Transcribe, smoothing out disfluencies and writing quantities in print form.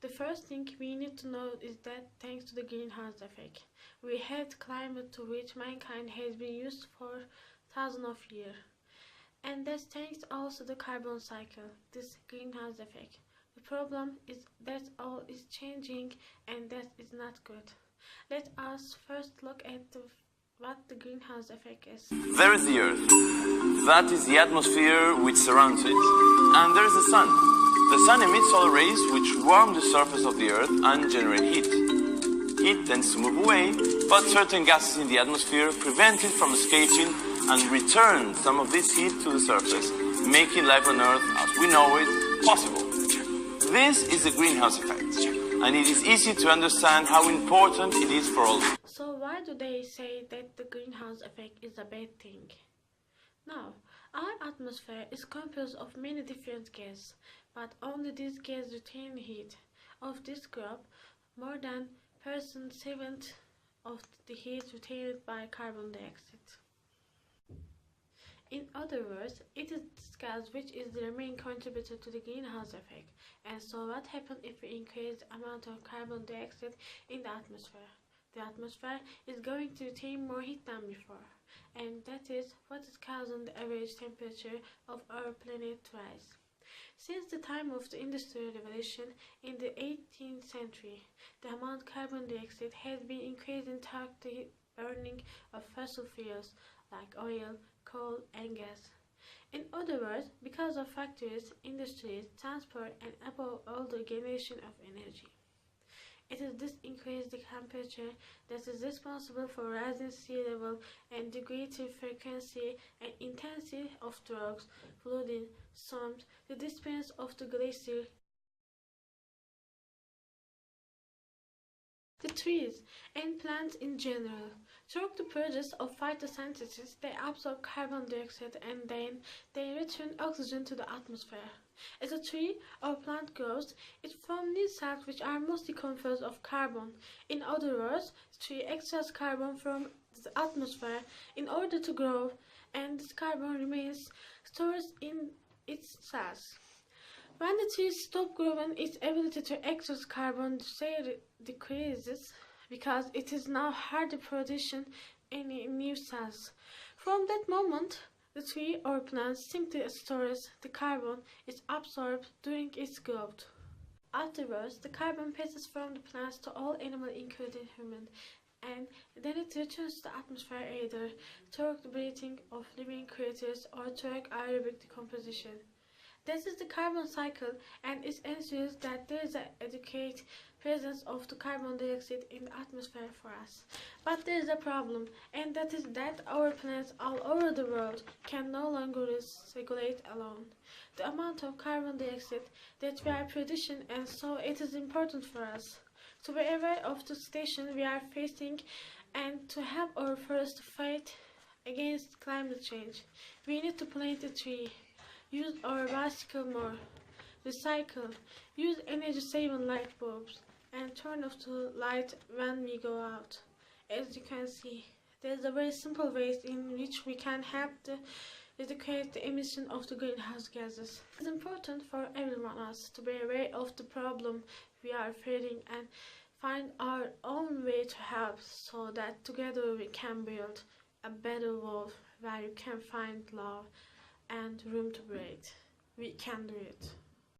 The first thing we need to know is that thanks to the greenhouse effect, we had climate to which mankind has been used for thousands of years. And that's thanks also the carbon cycle, this greenhouse effect. The problem is that all is changing and that is not good. Let us first look at what the greenhouse effect is. There is the Earth. That is the atmosphere which surrounds it. And there is the Sun. The Sun emits solar rays which warm the surface of the Earth and generate heat. Heat tends to move away, but certain gases in the atmosphere prevent it from escaping and return some of this heat to the surface, making life on Earth as we know it possible. This is the greenhouse effect, and it is easy to understand how important it is for all. So why do they say that the greenhouse effect is a bad thing? Now, our atmosphere is composed of many different gases, but only these gases retain heat. Of this group, more than 7% of the heat retained by carbon dioxide. In other words, it is this gas which is the main contributor to the greenhouse effect. And so what happens if we increase the amount of carbon dioxide in the atmosphere? The atmosphere is going to retain more heat than before, and that is what is causing the average temperature of our planet to rise. Since the time of the Industrial Revolution in the 18th century, the amount of carbon dioxide has been increasing through the burning of fossil fuels like oil, coal, and gas. In other words, because of factories, industries, transport, and above all the generation of energy. It is this increased temperature that is responsible for rising sea level and the greater frequency and intensity of droughts, flooding, storms, the disappearance of the glacier. The trees and plants in general. Through the process of photosynthesis, they absorb carbon dioxide and then they return oxygen to the atmosphere. As a tree or plant grows, it forms new cells which are mostly composed of carbon. In other words, the tree extracts carbon from the atmosphere in order to grow, and this carbon remains stored in its cells. When the tree stops growing, its ability to extract carbon dioxide decreases because it is now hard to produce any new cells. From that moment, the tree or plant simply stores the carbon it absorbed during its growth. Afterwards, the carbon passes from the plants to all animals including humans, and then it returns to the atmosphere either through the breathing of living creatures or through aerobic decomposition. This is the carbon cycle, and it ensures that there is an adequate presence of the carbon dioxide in the atmosphere for us. But there is a problem, and that is that our planets all over the world can no longer regulate alone the amount of carbon dioxide that we are producing, and so it is important for us to be aware of the situation we are facing and to help our forests fight against climate change. We need to plant a tree. Use our bicycle more, recycle, use energy-saving light bulbs, and turn off the light when we go out. As you can see, there is a very simple way in which we can help to reduce the emission of the greenhouse gases. It is important for everyone else to be aware of the problem we are facing and find our own way to help so that together we can build a better world where you can find love and room to breathe. We can do it.